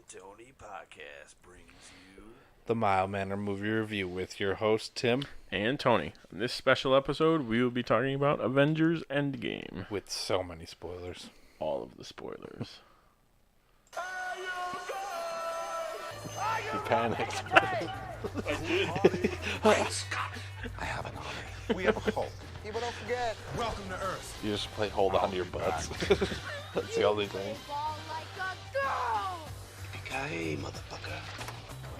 Tony podcast brings you the Mild Manner Movie Review with your host, Tim. And Tony. In this special episode, we will be talking about Avengers Endgame. With so many spoilers. All of the spoilers. He panicked. Scott. I have an army. We have a hope. People don't forget. Welcome to Earth. You just play hold on to your butts. That's the only thing. Yippee-ki-yay, motherfucker.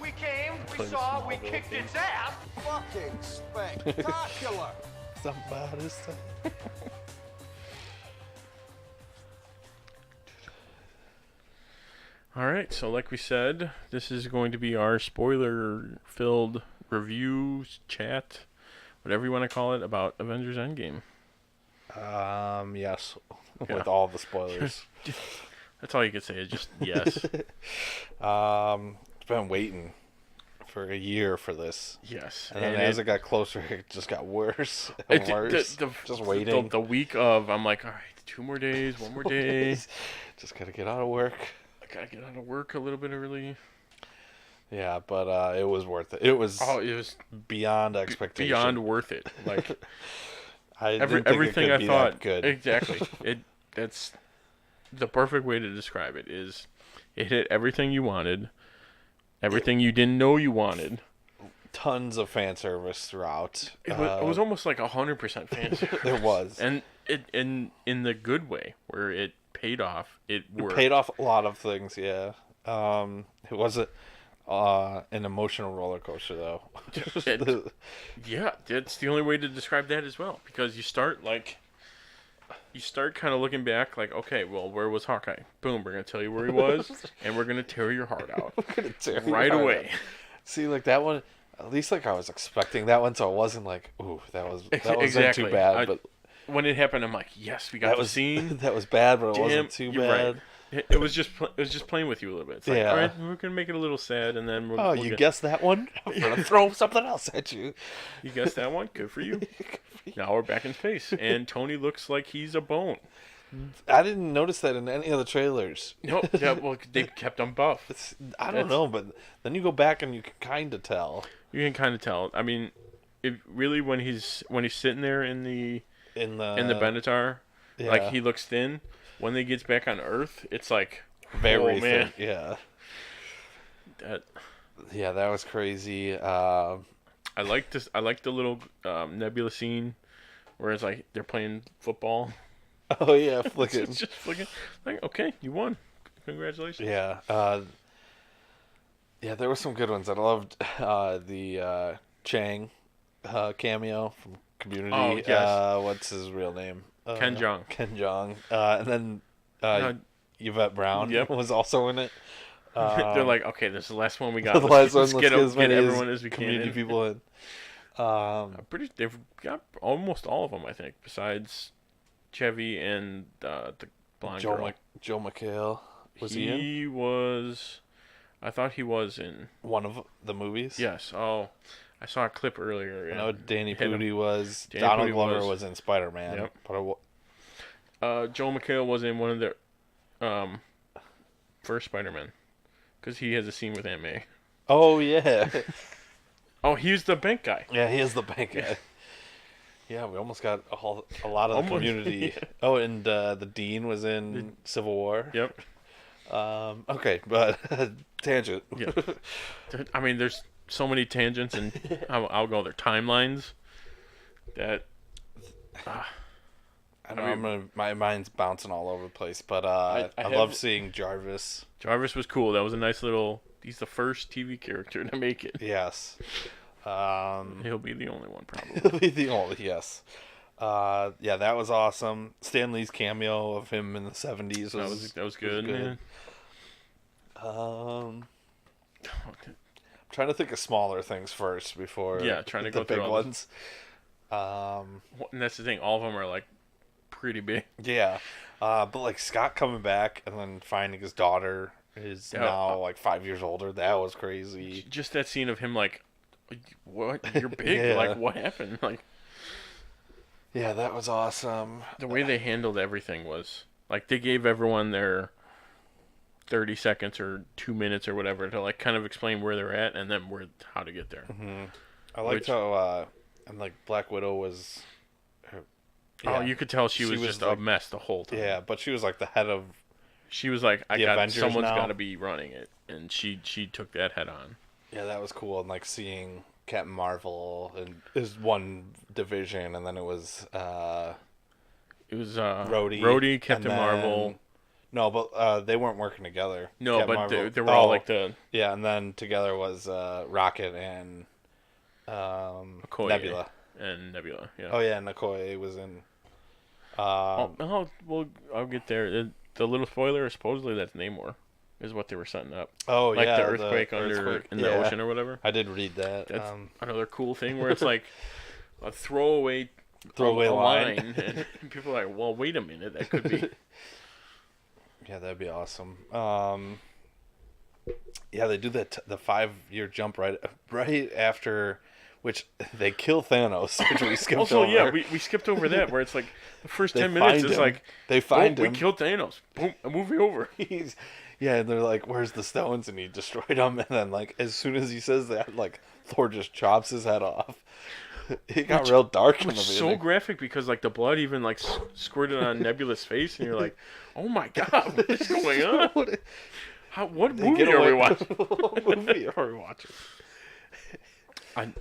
We came, we saw, we kicked its ass. Fucking spectacular. Somebody say. Alright, so like we said, this is going to be our spoiler-filled review, chat, whatever you want to call it, about Avengers Endgame. Yes. Yeah. With all the spoilers. That's all you can say is just yes. Been waiting for a year for this. Yes. And then as it got closer, it just got worse and worse. Just waiting. The week of, I'm like, all right, 2 more days, 1 more day. Just gotta get out of work. I gotta get out of work a little bit early. Yeah, but it was worth it. It was beyond expectation. Beyond worth it. Like I didn't think everything it could I be thought. that good. Exactly. That's the perfect way to describe it. Is it hit everything you wanted, everything you didn't know you wanted. Tons of fan service throughout. It was almost like 100% fan service. It was, and in the good way where it paid off. It worked. It paid off a lot of things. Yeah. It wasn't an emotional roller coaster though. Yeah, that's the only way to describe that as well. Because you start kind of looking back like, okay, well, where was Hawkeye? Boom, we're going to tell you where he was, and we're going to tear your heart out. Right away. See, like that one, at least like I was expecting that one, so it wasn't like, ooh, that wasn't Exactly. too bad. But when it happened, I'm like, yes, we got the scene. That was bad, but it Damn, wasn't too you're bad. right. It was just playing with you a little bit. It's like, Yeah. all right, we're going to make it a little sad, and then we'll You get... guessed that one? I'm going to throw something else at you. You guessed that one? Good for you. Now we're back in space, and Tony looks like he's a bone. I didn't notice that in any of the trailers. No, yeah, well, they kept him buff. I don't know, but then you go back and you can kind of tell. You can kind of tell. I mean, it really when he's sitting there in the Benatar, Yeah. like he looks thin. When they gets back on Earth, it's like Very oh, man. thin. Yeah. That That was crazy. I like this. I like the little Nebula scene where it's like they're playing football. Oh yeah, flicking. It's just flicking. Like, okay, you won. Congratulations. Yeah. Yeah, there were some good ones. I loved the Chang cameo from Community. Oh, yes. What's his real name? Ken Jeong. Ken Jeong. And then Yvette Brown was also in it. They're like, okay, this is the last one we got. The last one, Let's get as many everyone as we can. Community people in. They've got almost all of them, I think, besides Chevy and the blonde girl. Joe McHale. Was he in? I thought he was in one of the movies? Yes. Oh, I saw a clip earlier. I know Danny Pudi was. Danny Donald Pudi Glover was in Spider-Man. Yep. But Joe McHale was in one of the first Spider-Man because he has a scene with Aunt May. oh, yeah. Oh, he's the bank guy. Yeah, he is the bank guy. Yeah, we almost got a lot of the Community. Yeah. Oh, and the Dean was in Civil War. Yep. Okay, but tangent. Yeah. I mean, there's so many tangents, and I'll go their timelines. That. I know my mind's bouncing all over the place, but I love seeing Jarvis. Jarvis was cool. That was a nice little. He's the first TV character to make it. Yes. He'll be the only one, probably. He'll be the only. Yes. Yeah, that was awesome. Stan Lee's cameo of him in the 70s was good. Man. I'm trying to think of smaller things first before trying to the go big through all ones. And that's the thing. All of them are like pretty big. Yeah, but like Scott coming back and then finding his daughter is now like 5 years older. That was crazy. Just that scene of him like, what? You're big. Yeah. Like, what happened? Like, yeah, that was awesome. The way they handled everything was like they gave everyone their 30 seconds or 2 minutes or whatever to like kind of explain where they're at and then how to get there. I liked how and like Black Widow was. Oh, you could tell she was just like, a mess the whole time. Yeah, but she was like the head of. She was like, Avengers someone's now. got to be running it, and she took that head on. Yeah, that was cool, and like seeing Captain Marvel and his one division, and then it was Rhodey, Captain Marvel. No, but they weren't working together. No, Captain but Marvel. they were all like the Yeah, and then together was Rocket and Okoye Nebula. and Nebula. Yeah. Oh yeah, Okoye was in. Well, I'll get there. The little spoiler, supposedly that's Namor, is what they were setting up. Oh like yeah, the earthquake in the ocean or whatever. I did read that. That's another cool thing where it's like a throwaway line. and people are like, well, wait a minute, that could be. Yeah, that'd be awesome. Yeah, they do the 5-year jump right after, which they kill Thanos, which we skipped also, over. yeah, we skipped over that where it's like the first They 10 minutes find is him. like They find we him. killed Thanos. Boom, a movie over. Yeah, and they're like, "Where's the stones?" And he destroyed them. And then, like, as soon as he says that, like, Thor just chops his head off. It got real dark in the It's beginning. so graphic because like the blood even like squirted on Nebula's face, and you're like, "Oh my god, what is going on? What movie Get are we away- watching?" What movie are we watching?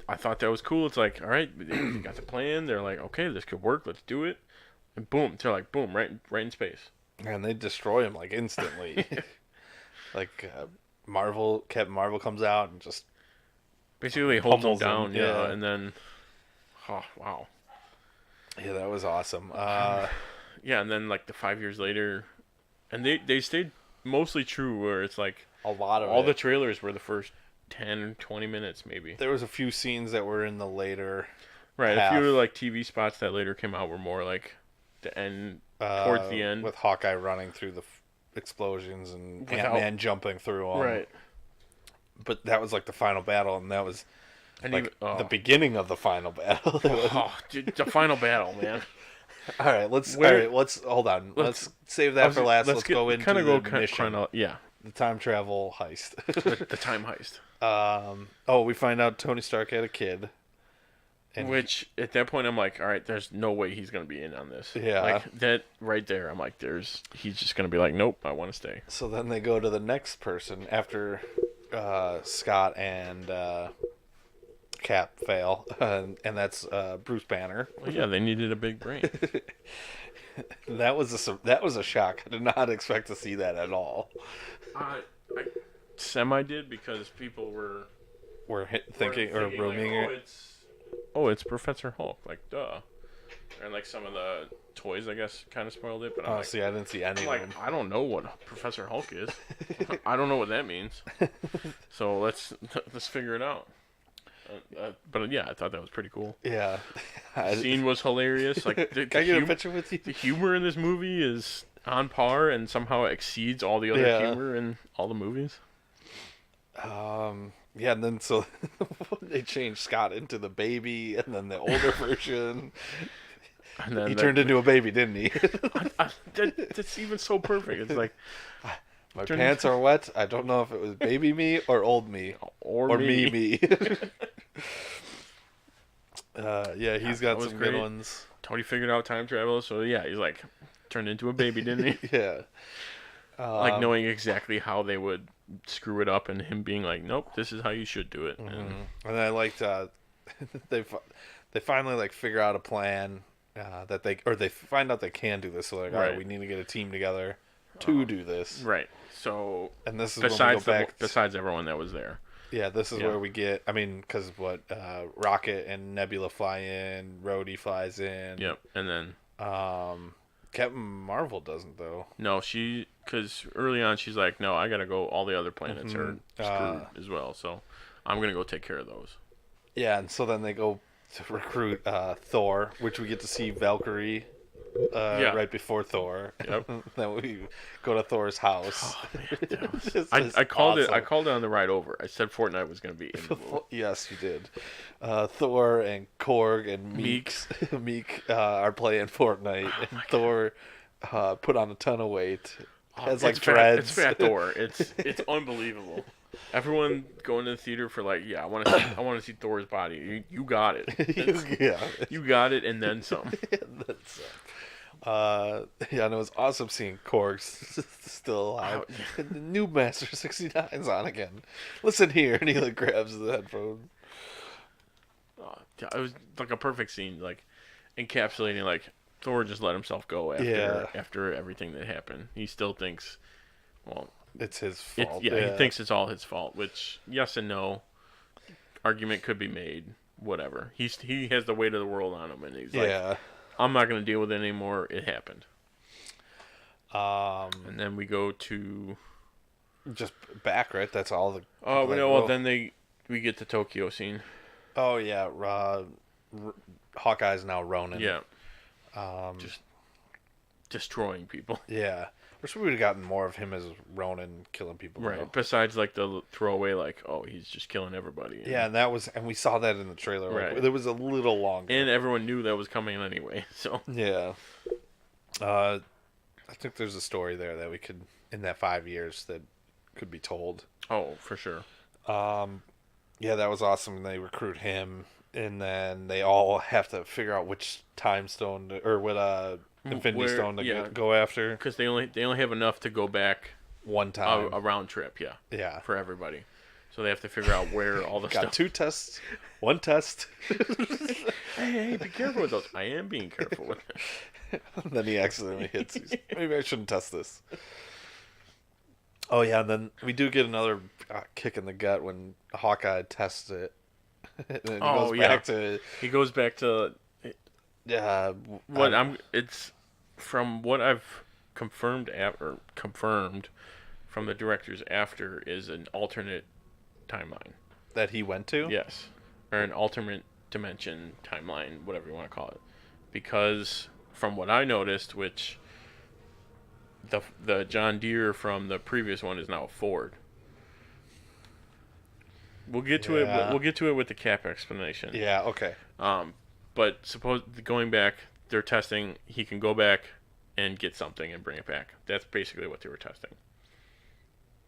I thought that was cool. It's like, all right, they got the plan. They're like, okay, this could work. Let's do it. And boom, they're like, boom, right in space. And they destroy him like instantly. Like Captain Marvel comes out and just Basically holds them pummels him, down, yeah. and then, oh wow, yeah, that was awesome. yeah, and then like the 5 years later, and they stayed mostly true where it's like A lot of all it. the trailers were the first 10, 20 mints maybe. There was a few scenes that were in the later. Right, half. a few like TV spots that later came out were more like the end, towards the end. with Hawkeye running through the explosions and Ant-Man jumping through them. Right. But that was like the final battle, and that was And like even, the beginning of the final battle. oh, dude, the final battle, man. All right, let's hold on. Let's save that for last. Let's go into the mission. Yeah, The time travel heist. the time heist. We find out Tony Stark had a kid. And Which at that point I'm like, all right, there's no way he's gonna be in on this. Yeah. Like that right there, I'm like, he's just gonna be like, nope, I want to stay. So then they go to the next person after Scott and Cap fail, and that's Bruce Banner. Well, yeah, they needed a big brain. That was a shock. I did not expect to see that at all. I semi did because people were Thinking rooming like, it's Professor Hulk, like duh. And like some of the toys, I guess, kind of spoiled it. But I'm like, see, I didn't see any I'm of like, them. I don't know what Professor Hulk is. I don't know what that means. So let's figure it out. But yeah, I thought that was pretty cool. Yeah. The scene was hilarious. Like Can I get a picture with you? The humor in this movie is on par and somehow exceeds all the other humor in all the movies. Yeah, and then so they changed Scott into the baby, and then the older version. And then He turned into a baby, didn't he? that's even so perfect. It's like My pants are wet. I don't know if it was baby me or old me or me. Yeah, he's got was some great. good ones. Tony figured out time travel, so yeah, he's like turned into a baby, didn't he? Yeah. Like knowing exactly how they would screw it up, and him being like, "Nope, this is how you should do it." And I liked they finally like figure out a plan that they find out they can do this. So like, all right, we need to get a team together to do this. Right. So And this is when we go back. besides everyone that was there. Yeah, this is where we get. I mean, because Rocket and Nebula fly in, Rhodey flies in. Yep. And then Captain Marvel doesn't though. no, because early on she's like, "No, I gotta go. All the other planets are screwed as well, so I'm gonna go take care of those." Yeah, and so then they go to recruit Thor, which we get to see Valkyrie right before Thor. Yep. Then we go to Thor's house. Oh, man, that was- This is I called it. I awesome. called it on the ride over. I said Fortnite was gonna be in the movie. Yes, you did. Thor and Korg and Meek are playing Fortnite, and Thor put on a ton of weight. has like it's dreads. It's Fat Thor. It's unbelievable. Everyone going to the theater for like, yeah, I want to see Thor's body. You got it. Yeah, You got it, and then some. That's yeah, and it was awesome seeing Korg's still alive. And the new Master 69's on again. Listen here, and he like grabs the headphone. It was like a perfect scene, like encapsulating like Thor just let himself go after everything that happened. He still thinks, well, it's his fault. He thinks it's all his fault. Which yes and no, argument could be made. Whatever. He has the weight of the world on him, and he's like, I'm not going to deal with it anymore. It happened. And then we go to just back, right? That's all the. Oh, well, then we get the Tokyo scene. Oh yeah, Hawkeye's now Ronin. Yeah. Just destroying people. Yeah. Wish we would have gotten more of him as Ronin killing people. Right. Though. Besides like the throwaway, like, oh, he's just killing everybody. Yeah, and we saw that in the trailer. Right. Like, there was a little longer. And everyone knew that was coming anyway. So. Yeah. I think there's a story there that we could, in that 5 years, that could be told. Oh, for sure. Yeah, that was awesome. They recruit him, and then they all have to figure out which time stone or what Infinity Stone to go after. Because they only have enough to go back one time, a round trip. Yeah. Yeah. For everybody, so they have to figure out where all the got stuff. 2 tests, 1 test. Hey, be careful with those. I am being careful with it. And then he accidentally hits. Maybe I shouldn't test this. Oh yeah, and then we do get another kick in the gut when Hawkeye tests it. And then he goes back to. It's from what I've confirmed from the directors after is an alternate timeline that he went to. Yes, or an alternate dimension timeline, whatever you want to call it, because from what I noticed, which. The John Deere from the previous one is now a Ford. We'll get to it. We'll get to it with the Cap explanation. Yeah. Okay. But suppose going back, they're testing. He can go back and get something and bring it back. That's basically what they were testing.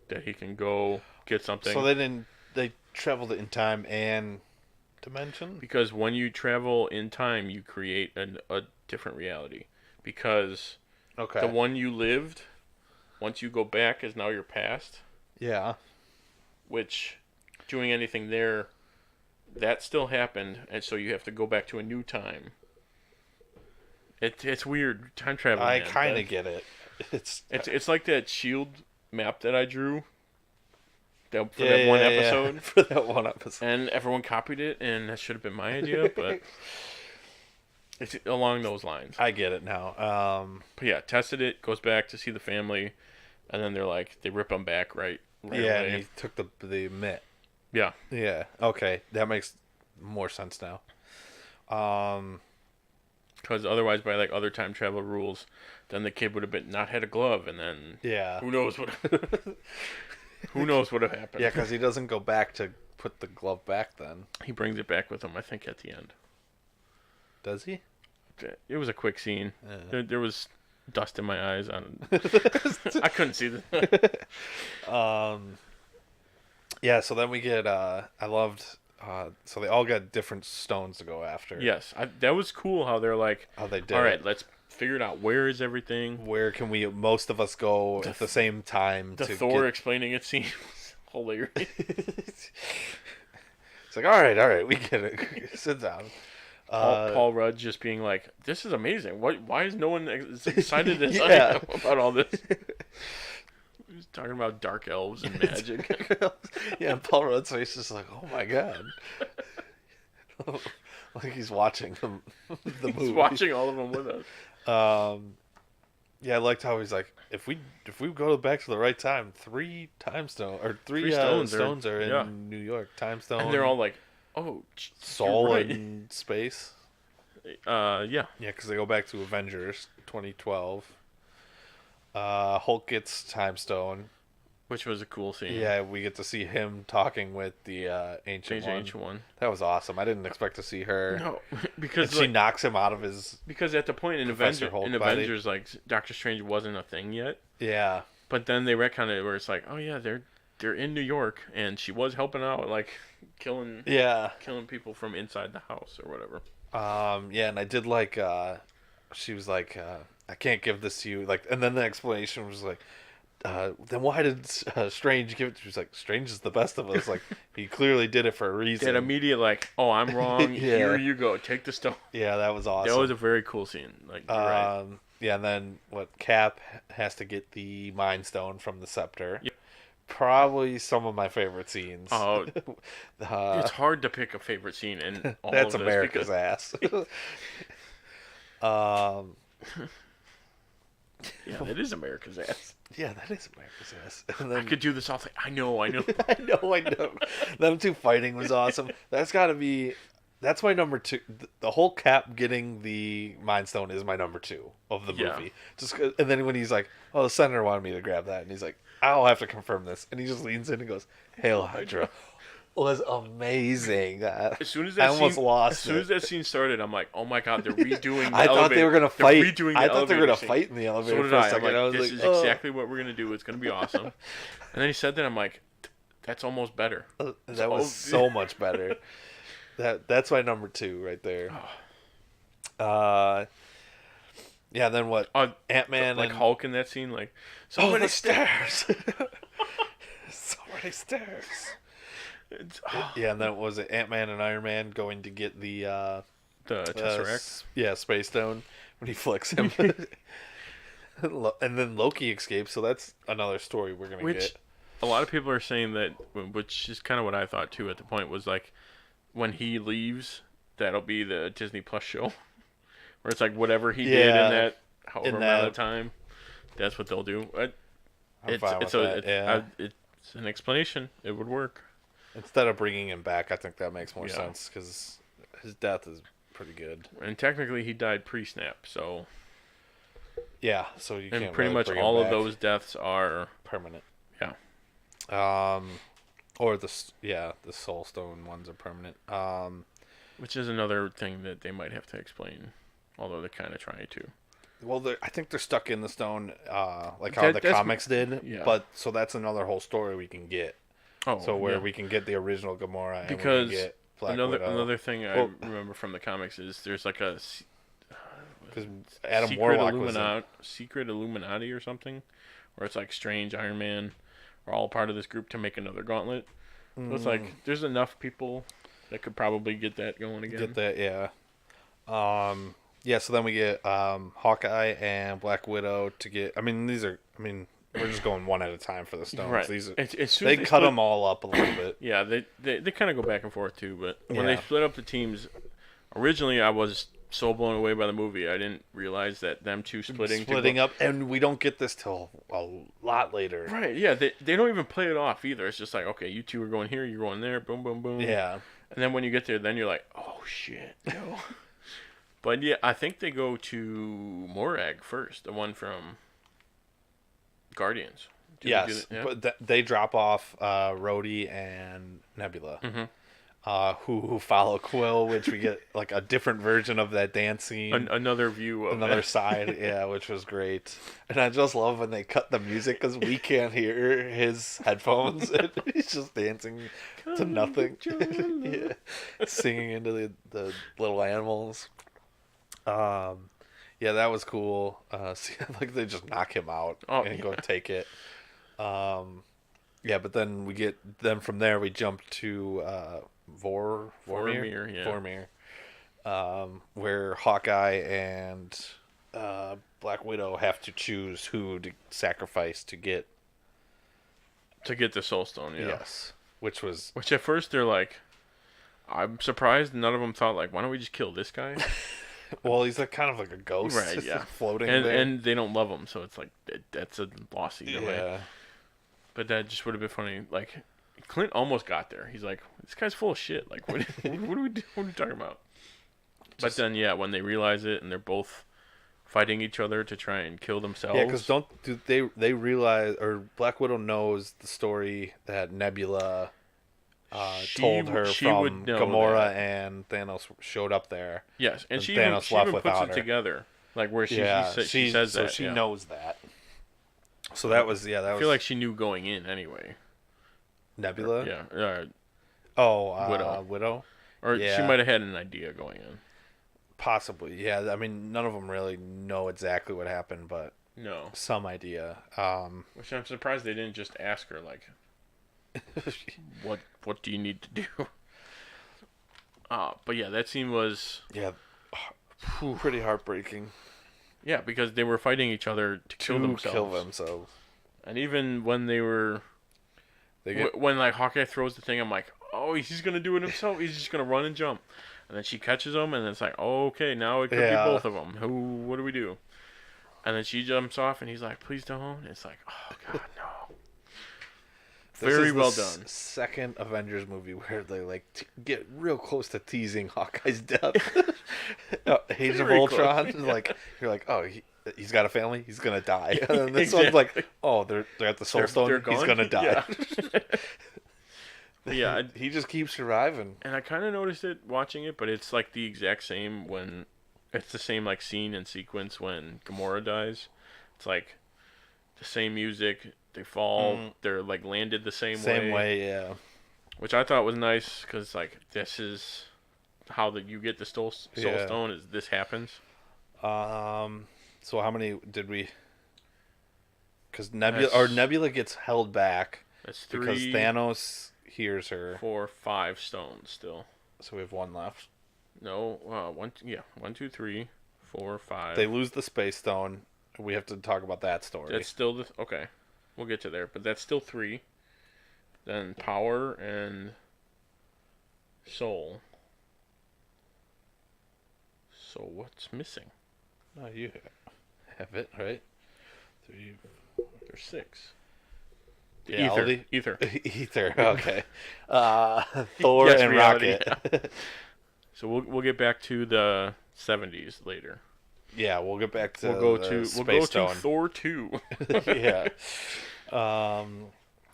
That he can go get something. So they traveled in time and dimension. Because when you travel in time, you create a different reality. Because. Okay. The one you lived, once you go back, is now your past. Yeah. Which, doing anything there, that still happened, and so you have to go back to a new time. It's weird time travel. I kind of get it. It's like that shield map that I drew. For that one episode. For that one episode. And everyone copied it, and that should have been my idea, but. It's along those lines. I get it now. But yeah, tested it, goes back to see the family, and then they rip him back right yeah, away. And he took the mitt. Yeah. Yeah. Okay, that makes more sense now. Because otherwise, by like other time travel rules, then the kid would have not had a glove, and then who knows what would have happened. Yeah, because he doesn't go back to put the glove back. Then he brings it back with him, I think, at the end. Does he? It was a quick scene. There was dust in my eyes. I couldn't see the. Yeah. So then we get. I loved. So they all got different stones to go after. Yes, that was cool. How they're like. How they did. All right, let's figure it out. Where is everything? Where can most of us go at the same time? The Thor explaining it seems hilarious. It's like, all right, we get it. Sit down. Paul Rudd just being like, "This is amazing. Why is no one as excited as I am about all this?" He's talking about dark elves and magic. Yeah, and Paul Rudd's face is like, "Oh my god!" Like he's watching the movie. He's watching all of them with us. Yeah, I liked how he's like, if we go back to the right time, 3 stones are in New York. Time stone, and they're all like. Oh, Soul right. in space. Yeah, because they go back to Avengers 2012. Hulk gets Time Stone, which was a cool scene. Yeah, we get to see him talking with the ancient one. That was awesome. I didn't expect to see her. No, because she knocks him out of his. Because at the point in Avengers, like Doctor Strange wasn't a thing yet. Yeah. But then they retcon it where it's like, oh yeah, they're in New York, and she was helping out, like killing people from inside the house or whatever. Yeah, and I did like she was like, I can't give this to you, like, and then the explanation was like, then why did Strange give it to you? She was like, Strange is the best of us. Like, he clearly did it for a reason. That immediate like, oh, I'm wrong. Here you go. Take the stone. Yeah, that was awesome. That was a very cool scene. Like, you're right. Yeah, and then Cap has to get the Mind Stone from the Scepter. Yep. Probably some of my favorite scenes. Oh, it's hard to pick a favorite scene in all that's of this America's ass. Yeah, that is America's ass. Yeah, that is America's ass. And then, I could do this all thing. I know. I know. Them two fighting was awesome. That's my number 2. The whole Cap getting the Mind Stone is my number 2 of the movie. And then when he's like, "Oh, the senator wanted me to grab that," and he's like, "I'll have to confirm this," and he just leans in and goes, "Hail Hydra." Was amazing. As soon as that scene started, I'm like, "Oh my god, they're redoing the I elevator." thought they were gonna fight. I thought they were gonna fight in the elevator. So did for a I. second. I'm like, I was this like, is exactly what we're gonna do. It's gonna be awesome. And then he said that, I'm like, that's almost better. That was so much better. That's my number 2 right there. Yeah. Then what? Ant-Man, like and Hulk in that scene, like, so many stairs. So many stairs. Yeah, and then what was it? Ant-Man and Iron Man going to get the Tesseract. Space Stone when he flicks him. And then Loki escapes, so that's another story we're gonna get. A lot of people are saying that, which is kind of what I thought too at the point, was like, when he leaves, that'll be the Disney Plus show, where it's like whatever he did in that however amount of time, that's what they'll do. It's an explanation. It would work. Instead of bringing him back, I think that makes more sense because his death is pretty good. And technically, he died pre-snap, so yeah. So you can't pretty really much bring all him of back. those deaths are permanent. Yeah. Or the Soul Stone ones are permanent. Which is another thing that they might have to explain, although they're kind of trying to. Well, I think they're stuck in the stone, like how the comics did. Yeah. But so that's another whole story we can get. Oh, so where we can get the original Gamora, because and we can get Black another Widow. thing I remember from the comics is there's like a because Adam Warlock secret Illuminati or something, where it's like Strange, Iron Man, are all part of this group to make another gauntlet. So it's like there's enough people that could probably get that going again. Get that, yeah. Yeah. So then we get Hawkeye and Black Widow to get. We're just going one at a time for the stones. Right. These they cut them all up a little bit. Yeah, they kind of go back and forth too. But when they split up the teams, originally I was so blown away by the movie, I didn't realize that them two splitting up, and we don't get this till a lot later. Right? Yeah, they don't even play it off either. It's just like, okay, you two are going here, you're going there, boom, boom, boom. Yeah. And then when you get there, then you're like, oh shit, no. But yeah, I think they go to Morag first, the one from Guardians. Yes, but they drop off Rhodey and Nebula, who follow Quill, which we get like a different version of that dance scene. Another view of another side, yeah, which was great. And I just love when they cut the music because we can't hear his headphones. And he's just dancing to nothing, yeah, singing into the little animals. Yeah, that was cool. Like they just knock him out and go take it. Yeah, but then from there we jump to Vormir, where Hawkeye and Black Widow have to choose who to sacrifice to get the Soul Stone. Yeah. Yes, which at first they're like, I'm surprised none of them thought like, why don't we just kill this guy? Well, he's like kind of like a ghost, right? Yeah, floating there. And they don't love him, so it's like that's a loss either way. But that just would have been funny. Like Clint almost got there. He's like, this guy's full of shit. Like, what are we talking about? But then, yeah, when they realize it and they're both fighting each other to try and kill themselves. Yeah, because they realize, or Black Widow knows the story that Nebula told her from Gamora and Thanos showed up there. Yes, and she even puts it together, like where she says that. She knows that. So that was that I was feel like she knew going in anyway. Nebula. Yeah. Widow. Or she Yeah. might have had an idea going in. Possibly. Yeah. I mean, none of them really know exactly what happened, but No. some idea. Which I'm surprised they didn't just ask her like, what do you need to do? But yeah, that scene was pretty heartbreaking. Yeah, because they were fighting each other to kill themselves. And even when they were, when like Hawkeye throws the thing, I'm like, oh, he's gonna do it himself. He's just gonna run and jump, and then she catches him, and it's like, oh, okay, now it could be both of them. What do we do? And then she jumps off, and he's like, please don't. It's like, oh god, no. Very well done. Second Avengers movie where they like get real close to teasing Hawkeye's death. Age of Ultron, like you're like, oh, he's got a family, he's gonna die. And then this one's like, oh, they're at the Soul Stone, he's gonna die. Yeah, he just keeps surviving. And I kind of noticed it watching it, but it's like the exact same when it's the same like scene and sequence when Gamora dies. It's like the same music. They fall. They're like landed the same way. Same way, yeah. Which I thought was nice because like this is how you get the Soul Stone. Is this happens? So how many did we? Because Nebula gets held back. That's 3. Because Thanos hears her. 4, 5 stones still. So we have 1 left. No, 1. Yeah, 1, 2, 3, 4, 5. They lose the Space Stone. We have to talk about that story. That's still okay. We'll get to there, but that's still 3. Then Power and Soul. So what's missing? No, you have it, right? 3. There's 6. Yeah, Ether. Ether. Okay. Thor Yes, and reality, Rocket. yeah. So we'll get back to the 70s later. Yeah, we'll get back to We'll go to Thor 2. Yeah.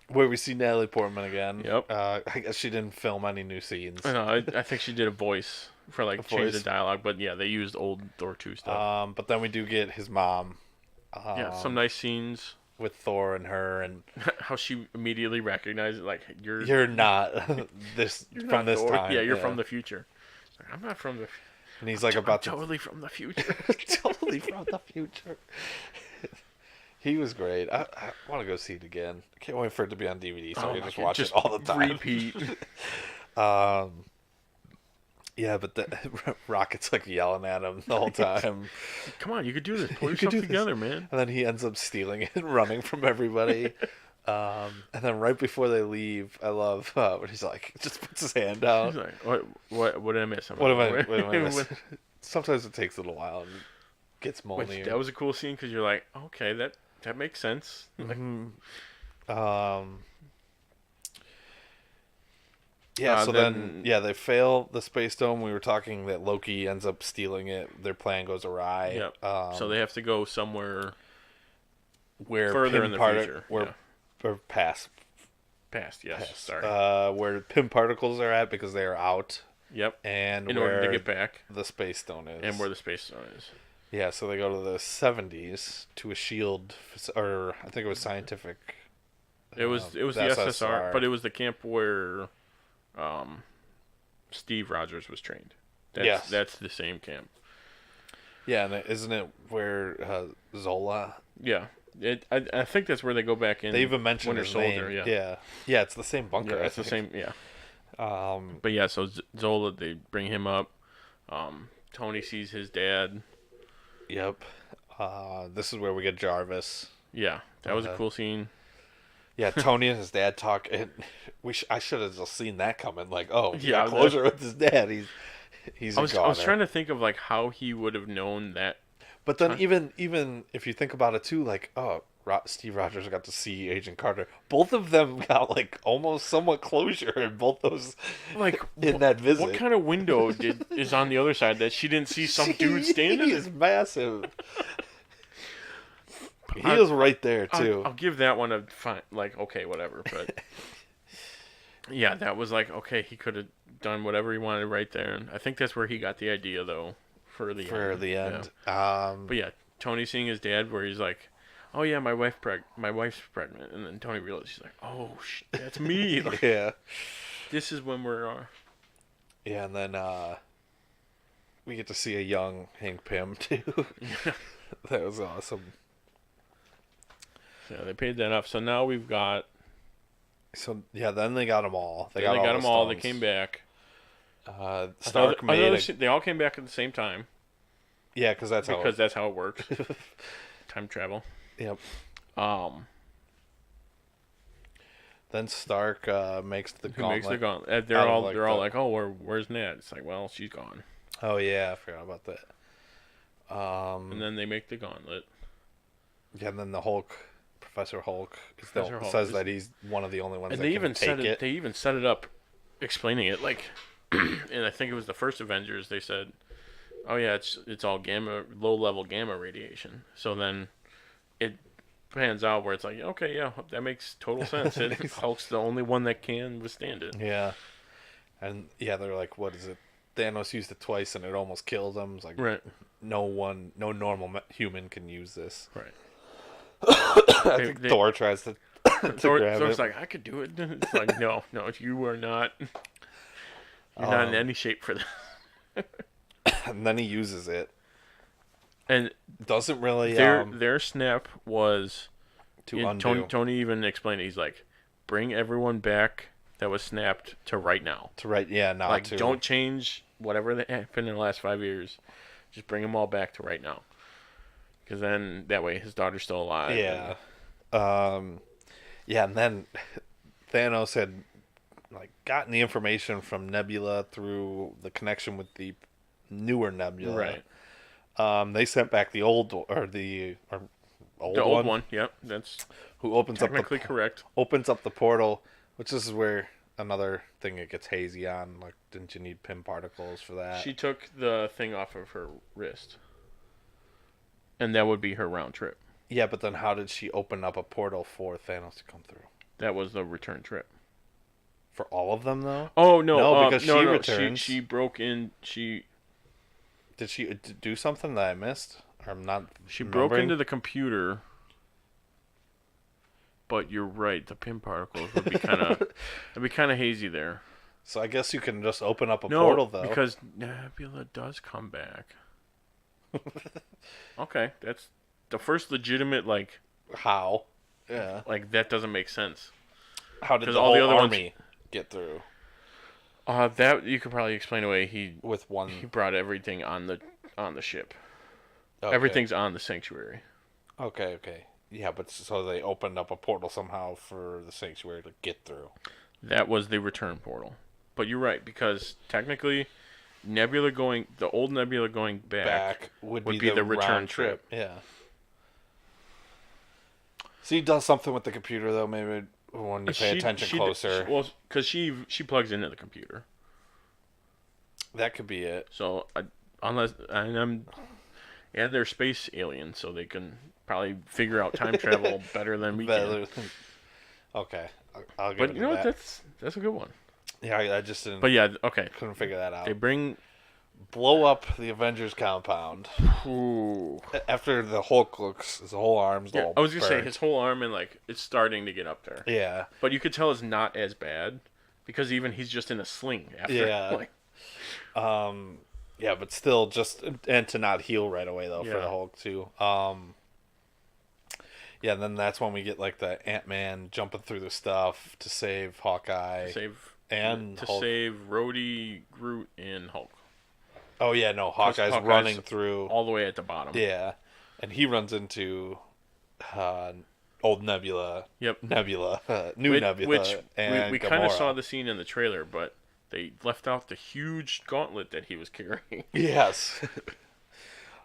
Where we see Natalie Portman again. Yep. I guess she didn't film any new scenes. I know. I think she did a voice for like change the dialogue, but yeah, they used old Thor 2 stuff. But then we do get his mom. Yeah, some nice scenes with Thor and her, and how she immediately recognized it, like you're not this you're from not this Thor. time. Yeah, you're from the future. Like, I'm not from the. And he's like about totally from the future. totally from the future. He was great. I want to go see it again. I can't wait for it to be on DVD so I can just watch it all the time. Repeat. Yeah, but Rocket's like yelling at him the whole time. Come on, you could do this. Pull yourself together, man. And then he ends up stealing it and running from everybody. And then right before they leave, I love when he's like, just puts his hand out. He's like, what did I miss? What am I missing? Sometimes it takes a little while and gets moldy. That was a cool scene because you're like, okay, that makes sense. Yeah, so then they fail the Space Dome. We were talking that Loki ends up stealing it. Their plan goes awry. Yep. So they have to go somewhere where further in the future. Or past, yes. Sorry. Where Pym particles are at because they are out. Yep. And in order to get back, the Space Stone is. And where the Space Stone is. Yeah, so they go to the 70s to a shield, or I think it was scientific. It was the SSR, but it was the camp where Steve Rogers was trained. That's the same camp. Yeah, and isn't it where Zola? Yeah, I think that's where they go back in. They even mentioned Winter his Soldier. name. Yeah, it's the same bunker. Yeah, it's the same. Yeah. But yeah, so Zola, they bring him up. Tony sees his dad. Yep. This is where we get Jarvis. Yeah, that was a cool scene. Yeah, Tony and his dad talk, and I should have just seen that coming. Like, oh, yeah, closure with his dad. He's. I was trying to think of like how he would have known that. But then even if you think about it too, like, oh, Steve Rogers got to see Agent Carter. Both of them got like almost somewhat closure in both those. Like in that visit. What kind of window is on the other side that she didn't see some dude standing? He is massive. He is right there too. I'll give that one a fine. Like, okay, whatever. But yeah, that was like, okay, he could have done whatever he wanted right there, and I think that's where he got the idea though for the end. Yeah. But yeah, Tony seeing his dad, where he's like, "Oh yeah, my wife's pregnant," and then Tony realizes she's like, "Oh, that's me." Like, Yeah. this is when we're. Yeah, and then we get to see a young Hank Pym too. That was awesome. So they paid that off. So now we've got. So yeah, then they got them all. They got them all. They came back. Stark made they all came back at the same time. Yeah, because that's how it works. Time travel. Yep. Then Stark makes the gauntlet. Makes the gauntlet. They're all like, "Oh, where's Ned?" It's like, well, she's gone. Oh yeah, I forgot about that. And then they make the gauntlet. Yeah, and then the Hulk, Professor Hulk, Hulk says that he's one of the only ones and that can take it. They even set it up, explaining it like, and I think it was the first Avengers. They said, "Oh yeah, it's all low level gamma radiation." So then, it pans out where it's like, okay, yeah, that makes total sense. Hulk's the only one that can withstand it. Yeah, and yeah, they're like, what is it? Thanos used it twice and it almost killed him. It's like, right. No normal human can use this. Right. I think Thor tries to grab Thor's it. like, I could do it. It's like, no, you are not. You're not in any shape for this. And then he uses it. And doesn't really. Their snap was to undo. Tony even explained it. He's like, bring everyone back that was snapped to right now. Now. Like, don't change whatever that happened in the last 5 years. Just bring them all back to right now. Because then that way his daughter's still alive. Yeah. Yeah, and then Thanos had gotten the information from Nebula through the connection with the newer Nebula. Right. They sent back the old one. Yep, that's who opens technically correct. Opens up the portal, which is where another thing it gets hazy on. Like, didn't you need Pym particles for that? She took the thing off of her wrist, and that would be her round trip. Yeah, but then how did she open up a portal for Thanos to come through? That was the return trip. For all of them, though? Oh, no. No, because she returns. She broke in. Did she do something that I missed? Or I'm not She broke into the computer. But you're right. The Pym particles would be kind of... it'd be kind of hazy there. So I guess you can just open up a portal, though. Because Nebula does come back. Okay, that's the first legitimate, How? Yeah. That doesn't make sense. How did the all whole the other army get through? That you could probably explain away. He brought everything on the ship. Okay. Everything's on the sanctuary. Okay. Yeah, but so they opened up a portal somehow for the sanctuary to get through. That was the return portal. But you're right, because technically the old Nebula going back would be the return trip. Yeah. So he does something with the computer, though, maybe when you pay attention closer. Well, because she plugs into the computer. That could be it. So, they're space aliens, so they can probably figure out time travel better than we can. Okay. I'll give but it you know that. what? That's a good one. Yeah, I just didn't. But yeah, okay. Couldn't figure that out. They blow up the Avengers compound. Ooh. After the Hulk his whole arm's all I was gonna say burnt. his whole arm and it's starting to get up there. Yeah. But you could tell it's not as bad because even he's just in a sling after. Yeah. Yeah, but still and to not heal right away though for the Hulk too. Yeah, and then that's when we get the Ant-Man jumping through the stuff to save Hawkeye. Save Rhodey, Groot, and Hulk. Oh yeah, no, Hawkeye's running through all the way at the bottom. Yeah, and he runs into old Nebula. Yep, Nebula, Nebula, which and we kind of saw the scene in the trailer, but they left out the huge gauntlet that he was carrying. Yes.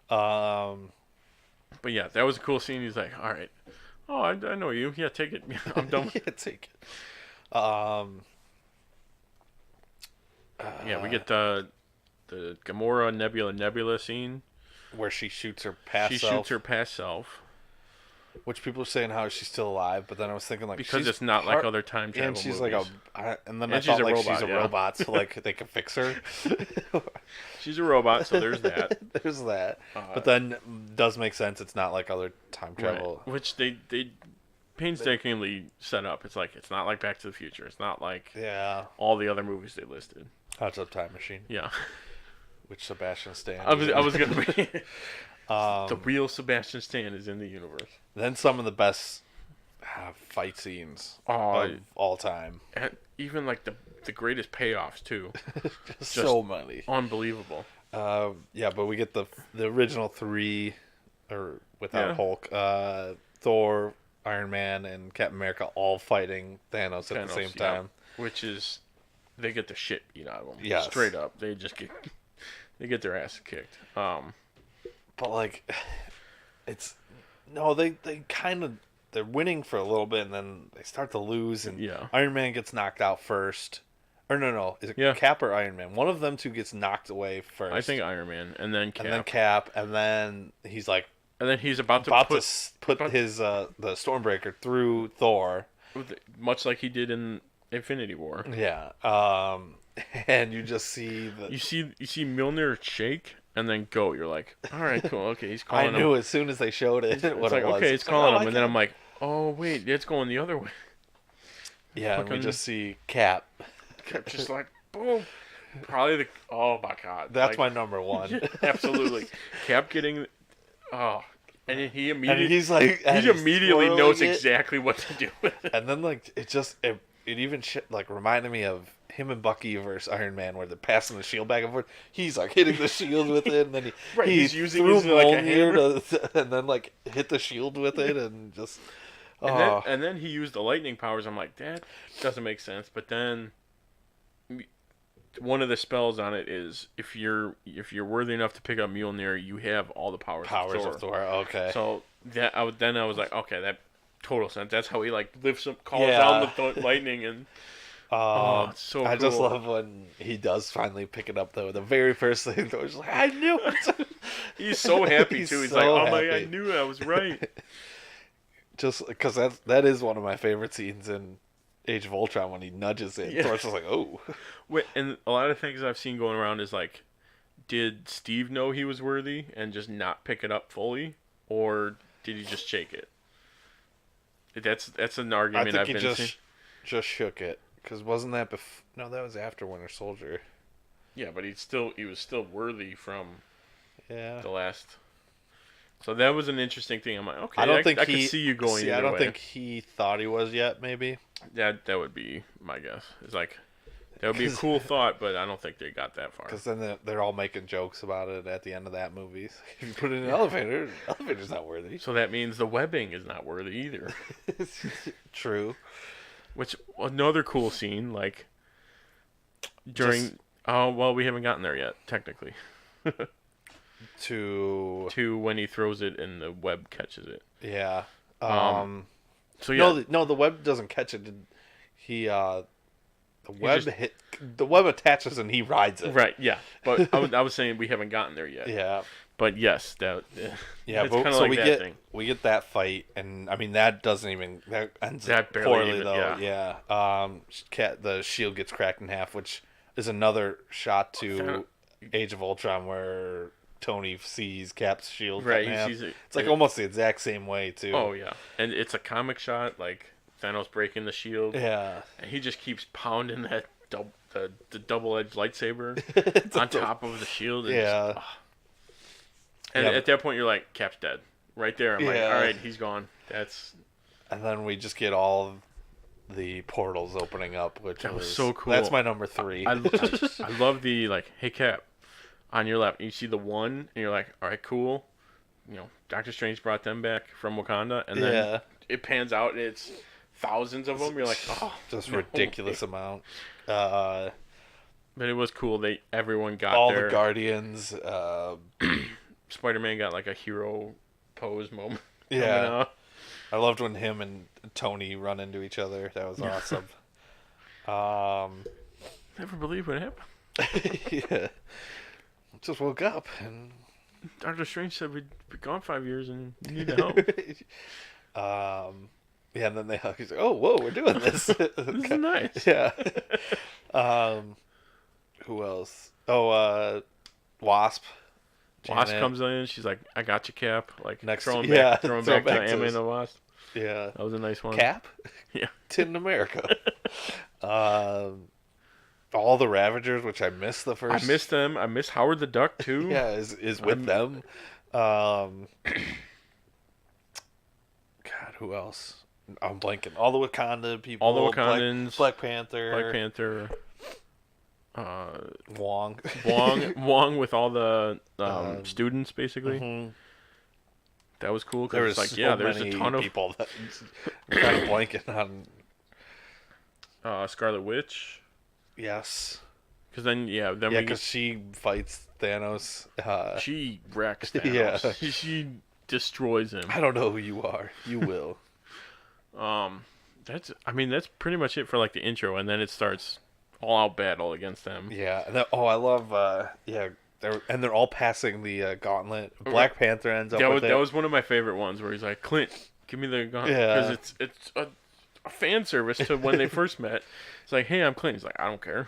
But yeah, that was a cool scene. He's like, "All right, oh, I know you. Yeah, take it. I'm done." Yeah, take it. Yeah, we get the Gamora Nebula scene where she shoots her past self. She shoots her past self. which people are saying how she's still alive, but then I was thinking like because she's it's not like other time travel and she's movies. and then And I she's thought a like robot, she's a yeah. robot, so like they can fix her. She's a robot, so there's that. There's that, but then does make sense. It's not like other time travel, Right. Which they painstakingly set up. It's like it's not like Back to the Future. It's not like all the other movies they listed. Hot Tub Time Machine, Yeah. which Sebastian Stan. I was gonna be the real Sebastian Stan is in the universe. Then some of the best fight scenes of all time. And even like the greatest payoffs too. Just so many. Unbelievable. Yeah, but we get the original three, or without Yeah. Hulk, Thor, Iron Man, and Captain America all fighting Thanos at the same yeah. time. Which is they get the shit beat out of them. Yes. Straight up. They just get their ass kicked. But like, it's they kind of they're winning for a little bit, and then they start to lose, and Iron Man gets knocked out first. Or no, is it Cap or Iron Man? One of them two gets knocked away first. I think Iron Man, and then Cap, and then he's like, and then he's about to put his the Stormbreaker through Thor, much like he did in Infinity War. Yeah, and you just see you see Mjolnir shake and then go. You're like, all right, cool, okay, he's calling him. I knew as soon as they showed it. It's like, okay, it's calling him, and then I'm like, oh wait, it's going the other way. Yeah, and we just see Cap. Just like boom, probably oh my god, that's my number one. Absolutely, Cap getting and he immediately he's like he immediately knows exactly what to do with it. And then like it even like reminded me of him and Bucky versus Iron Man, where they're passing the shield back and forth. He's like hitting the shield with it, and then he's using it like a hammer, and then like hit the shield with it, and just and then he used the lightning powers. I'm like, that doesn't make sense. But then one of the spells on it is if you're worthy enough to pick up Mjolnir, you have all the powers of Thor. Okay. So I was like, okay, that total sense. That's how he like lifts up, calls down the lightning, and it's so cool. I just love when he does finally pick it up though. The very first thing, Thor's like, I knew it. He's so happy too. He's so like, oh my God, I knew it. I was right. Just because that is one of my favorite scenes in Age of Ultron when he nudges it. Thor's just like, oh. Wait, and a lot of things I've seen going around is like, did Steve know he was worthy and just not pick it up fully, or did he just shake it? That's an argument I've been seeing. Just shook it, because wasn't that no, that was after Winter Soldier. Yeah, but he was still worthy from the last. So that was an interesting thing. I'm like, okay, I could see you going. See, I don't think he thought he was yet. Maybe that would be my guess. It's like that would be a cool thought, but I don't think they got that far. Because then they're all making jokes about it at the end of that movie. If you put it in an elevator, the elevator's not worthy. So that means the webbing is not worthy either. True. Which another cool scene, like during we haven't gotten there yet, technically. to when he throws it and the web catches it. Yeah. So yeah. No, the web doesn't catch it. The web attaches and he rides it. Right. Yeah. But I was saying we haven't gotten there yet. Yeah. But yes, that. Yeah. It's but kind of so like we get that fight, and I mean that ends that poorly even, though. Yeah. The shield gets cracked in half, which is another shot to Age of Ultron where Tony sees Cap's shield. Right. He sees it. It's like almost the exact same way too. Oh yeah, and it's a comic shot, like Thanos breaking the shield. Yeah. And he just keeps pounding that the double-edged lightsaber on top of the shield. And at that point, you're like, Cap's dead. Right there, I'm like, all right, he's gone. And then we just get all the portals opening up, which was so cool. That's my number 3. I love the, like, hey, Cap, on your left. And you see the one, and you're like, all right, cool. You know, Doctor Strange brought them back from Wakanda. And then it pans out, and it's thousands of them. You're like, oh. Just ridiculous amount. But it was cool. Everyone got all there. The Guardians. Spider-Man got like a hero pose moment. Yeah. I loved when him and Tony run into each other. That was awesome. Never believed what happened. Yeah. Just woke up and Doctor Strange said we'd be gone 5 years and you need help. Yeah, and then they hug. He's like, "Oh, whoa, we're doing this. This is nice. Yeah. Who else? Oh, Wasp. Wasp Janet. comes in. She's like, "I got you, Cap." Like Throwing back back to to Ant-Man his- and the Wasp. Yeah. That was a nice one. Cap. Yeah. Tin America. All the Ravagers, which I missed the first. I missed them. I miss Howard the Duck too. Yeah, is with them. God, who else? I'm blanking. All the Wakanda people. All the Wakandans. Black Panther. Black Panther. Wong. Wong with all the students basically. Mhm. That was cool There because was like so there's many a ton of people that I'm kind of blanking on. Scarlet Witch. Yes. Because then Yeah, we because she fights Thanos. she wrecks Yeah. Thanos. She destroys him. I don't know who you are. You will. That's pretty much it for like the intro, and then it starts all out battle against them. Yeah. I love. They're all passing the gauntlet. Black Panther ends up with it. That was one of my favorite ones where he's like, "Clint, give me the gauntlet," Yeah. because it's a fan service to when they first met. It's like, "Hey, I'm Clint." He's like, "I don't care."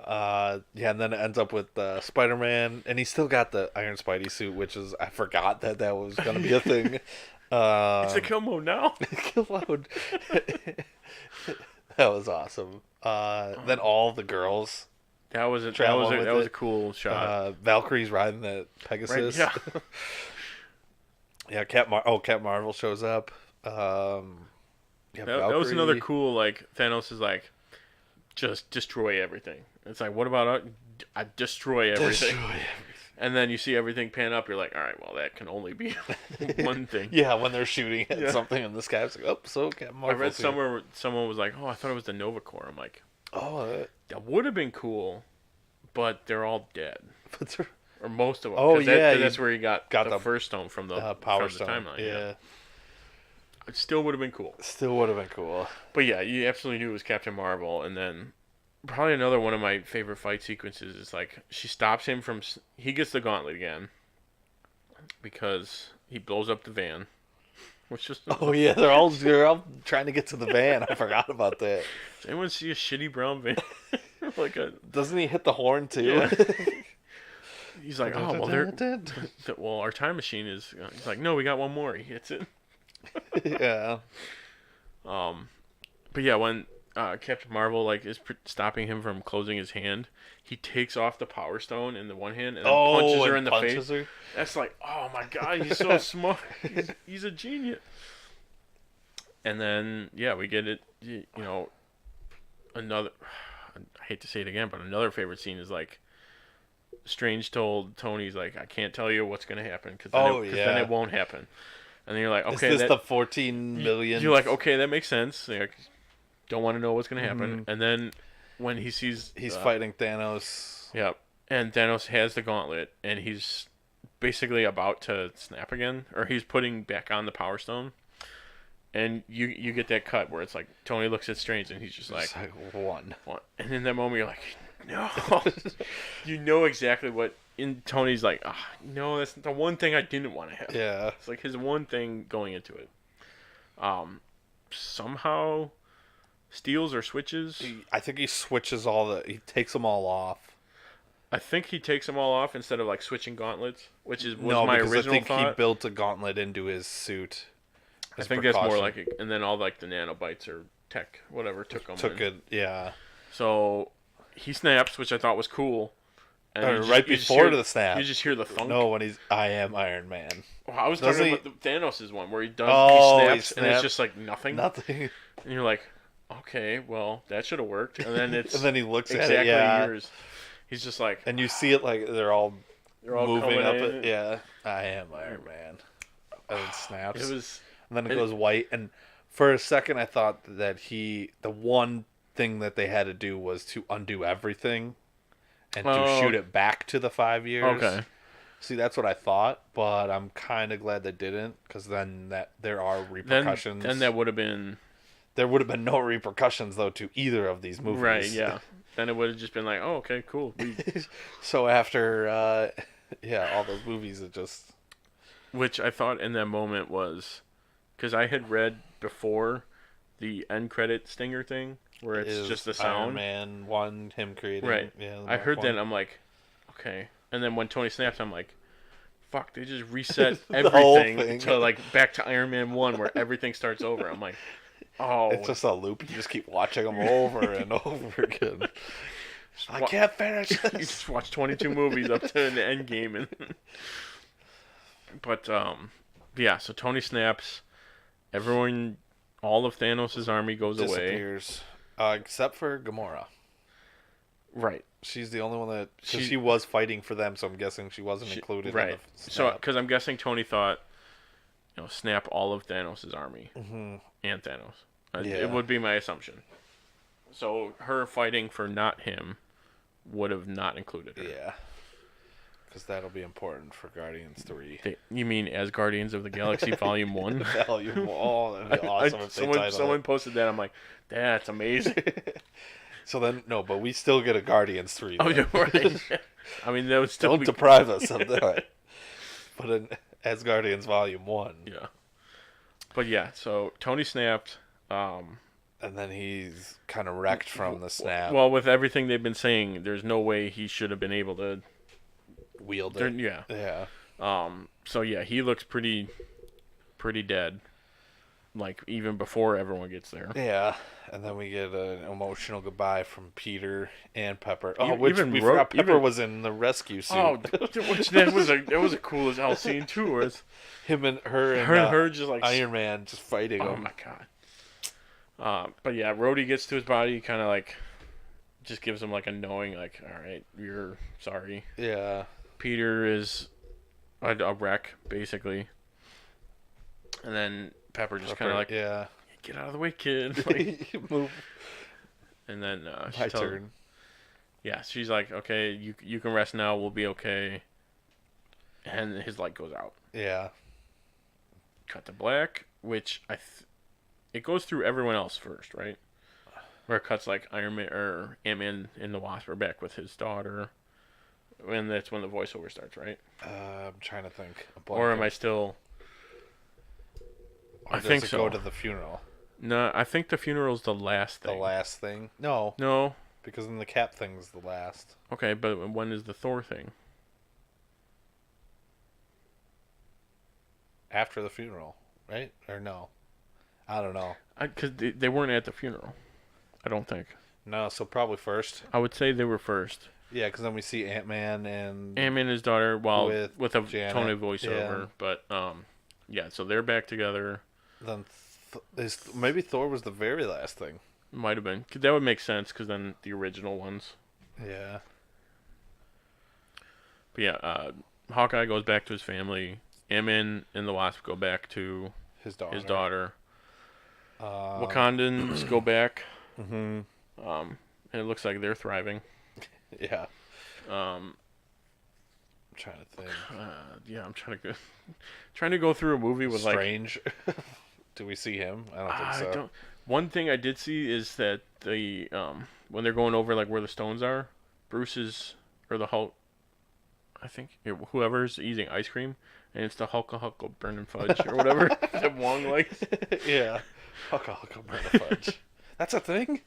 And then it ends up with Spider-Man, and he's still got the Iron Spidey suit, which is I forgot that was going to be a thing. It's a kill mode now. Kill mode. That was awesome. Then all the girls. That was a Traveling with it. cool shot. Valkyrie's riding the Pegasus. Right, Yeah, Captain Marvel shows up. That was another Valkyrie. cool, like, Thanos is like, just destroy everything. It's like, what about I destroy everything? Destroy everything. And then you see everything pan up, you're like, all right, well, that can only be one thing. Yeah, when they're shooting at Yeah. something in the sky, it's like, oh, so Captain I Marvel's read here. somewhere where someone was like, oh, I thought it was the Nova Corps. I'm like, Oh, that would have been cool, but they're all dead. Or most of them. Oh, 'cause yeah, that's where he got the the first stone from the Power from the Stone. timeline. Yeah. It still would have been cool. Still would have been cool. But yeah, you absolutely knew it was Captain Marvel. And then probably another one of my favorite fight sequences is like she stops him from. He gets the gauntlet again because he blows up the van. Which just Oh yeah, they're all trying to get to the van. I forgot about that. Does anyone see a shitty brown van? Like a. Doesn't he hit the horn too? Yeah. He's like, oh well, our time machine is. He's like, no, we got one more. He hits it. Yeah. But yeah, when Captain Marvel like is stopping him from closing his hand, he takes off the Power Stone in the one hand and then punches her in the face. Her. That's like, oh my god, he's so smart. He's a genius. And then yeah, we get it. You know, another. I hate to say it again, but another favorite scene is like. Strange told Tony's like, I can't tell you what's gonna happen because then it won't happen. And then you're like, okay, is this the 14 million? You're like, okay, that makes sense. You're like, don't want to know what's gonna happen. And then when he sees he's fighting Thanos. Yep. And Thanos has the gauntlet, and he's basically about to snap again, or he's putting back on the Power Stone. And you get that cut where it's like Tony looks at Strange, and he's just like one. And in that moment, you're like, no. You know exactly what. In Tony's like, no, that's the one thing I didn't want to have. Yeah. It's like his one thing going into it. Somehow steals or switches. I think he switches he takes them all off. I think he takes them all off instead of like switching gauntlets, which was my because original I think thought. he built a gauntlet into his suit. I think that's more like it. And then all like the nanobites or tech, whatever, took it. Yeah. So he snaps, which I thought was cool. And right before the snap. You just hear the thunk. No, when I am Iron Man. Well, I was talking about the Thanos' one where he snaps, and it's just like nothing. Nothing. And you're like, okay, well, that should have worked. And then it's and then he looks exactly at it, yeah. yours. He's just like, and you see it like they're all moving up it. Yeah, I am Iron Man. And it snaps. It was, and then it goes white. And for a second, I thought that the one thing that they had to do was to undo everything. And to shoot it back to the 5 years. Okay. See, that's what I thought, but I'm kind of glad they didn't, because then there are repercussions. Then that would have been... There would have been no repercussions, though, to either of these movies. Right, yeah. Then it would have just been like, oh, okay, cool. So after, all those movies, it just... Which I thought in that moment was because I had read before the end credit stinger thing where it's just the sound. Iron Man 1, him creating. Right. Yeah, I heard that and I'm like, okay. And then when Tony snaps, I'm like, fuck, they just reset everything to like back to Iron Man 1 where everything starts over. I'm like, oh. It's just a loop. You just keep watching them over and over again. I can't finish this. You just watch 22 movies up to the end game. But, yeah, so Tony snaps. Everyone, all of Thanos' army goes away. Disappears. Except for Gamora. Right. She's the only one that... Because she was fighting for them, so I'm guessing she wasn't included in the snap. So, because I'm guessing Tony thought, snap all of Thanos' army. Mm-hmm. And Thanos. It would be my assumption. So, her fighting for not him would have not included her. Yeah. Because that'll be important for Guardians 3. You mean as Guardians of the Galaxy Volume 1? Volume 1. Oh, that'd be awesome if they titled someone posted that. I'm like, that's amazing. So then, no, but we still get a Guardians 3. Oh, yeah, right. I mean, that would still Don't deprive us of that. But as Guardians Volume 1. Yeah. But yeah, so Tony snapped. And then he's kind of wrecked from the snap. Well, with everything they've been saying, there's no way he should have been able to wield it. Yeah. Yeah. So yeah, he looks pretty dead. Like even before everyone gets there. Yeah. And then we get an emotional goodbye from Peter and Pepper. Oh, which we forgot Pepper was in the rescue suit. Oh, which that was a cool as hell scene too. Was him and her and her just like Iron Man just fighting him. Oh my god. But yeah, Rhodey gets to his body, kind of like just gives him like a knowing, like, all right, you're sorry. Yeah. Peter is a wreck basically, and then Pepper just kind of like, yeah, get out of the way, kid. Like, move. And then my turn. Yeah, she's like, okay, you can rest now. We'll be okay. And his light goes out. Yeah. Cut to black, which it goes through everyone else first, right? Where it cuts like Iron Man or Ant-Man and the Wasp are back with his daughter, and that's when the voiceover starts, right? I'm trying to think. Or am I still? Or I think does it so. go to the funeral? No, I think the funeral's the last thing. The last thing? No. No. Because then the Cap thing's the last. Okay, but when is the Thor thing? After the funeral, right? Or no? I don't know. Because they weren't at the funeral. I don't think. No, so probably first. I would say they were first. Yeah, because then we see Ant-Man and his daughter, with a Janet. Tony voiceover. Yeah. But yeah, so they're back together. Then maybe Thor was the very last thing. Might have been. That would make sense because then the original ones. Yeah. But yeah, Hawkeye goes back to his family. Ant-Man and the Wasp go back to his daughter. Wakandans go back. Mm-hmm. And it looks like they're thriving. Yeah. I'm trying to think. Yeah, I'm trying to go through a movie with Strange. Do we see him? I don't think so. One thing I did see is that the when they're going over like where the stones are, or the Hulk, I think whoever's eating ice cream, and it's the Hulk burning fudge or whatever that Wong likes. Yeah, Hulk burning fudge. That's a thing.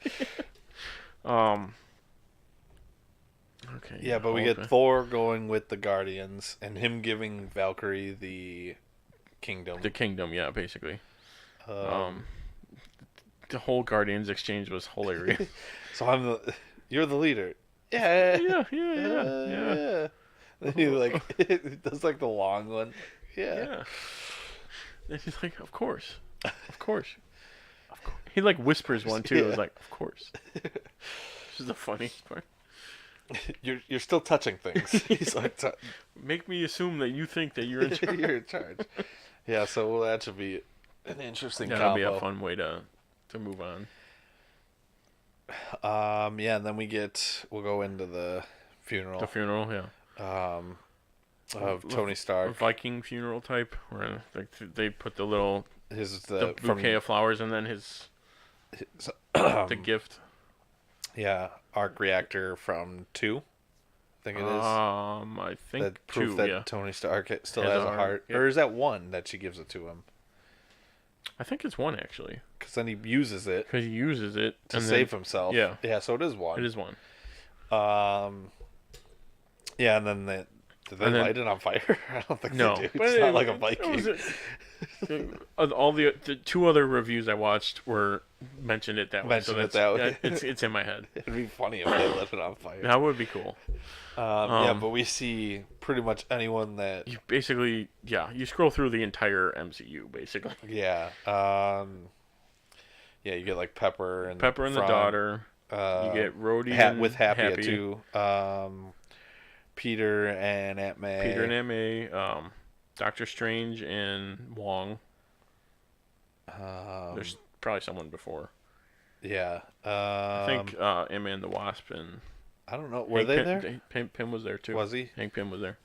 Okay. Yeah, but we get Thor going with the Guardians and him giving Valkyrie the kingdom. The kingdom, yeah, basically. The whole Guardians exchange was hilarious. So you're the leader. Yeah. Yeah. Then he it does like the long one. Yeah. And he's like, of course. He like whispers one too. Yeah. It was like, of course. This is the funniest part. You're still touching things. He's like, make me assume that you think that you're in charge. You're in charge. Yeah, so that should be an interesting combo. That'll be a fun way to move on. Yeah, and then we'll go into the funeral. The funeral, yeah. Of Tony Stark. A Viking funeral type, where they put the little the bouquet of flowers and then the gift. Yeah, arc reactor from 2. I think it is. I think that proof 2, that yeah. Tony Stark still has a heart. Yeah. Or is that 1 that she gives it to him? I think it's 1 actually. Because then he uses it Because he uses it to save himself. Yeah. Yeah, so it is 1. It is 1. Yeah, and then did they light it on fire? I don't think No, they do. but It's not like a Viking. All the 2 other reviews I watched mentioned it that way. Mentioned it that way. It's in my head. It'd be funny if they lit it on fire. That would be cool. Yeah, but we see pretty much anyone that... You basically, you scroll through the entire MCU, basically. Yeah. Yeah, you get like Pepper and the daughter. You get Rhodey with Happy too. Peter and Aunt May. Doctor Strange and Wong. There's probably someone before. Yeah. I think Ant-Man and the Wasp and... I don't know. Were they there? Pym was there too. Was he? Hank Pym was there.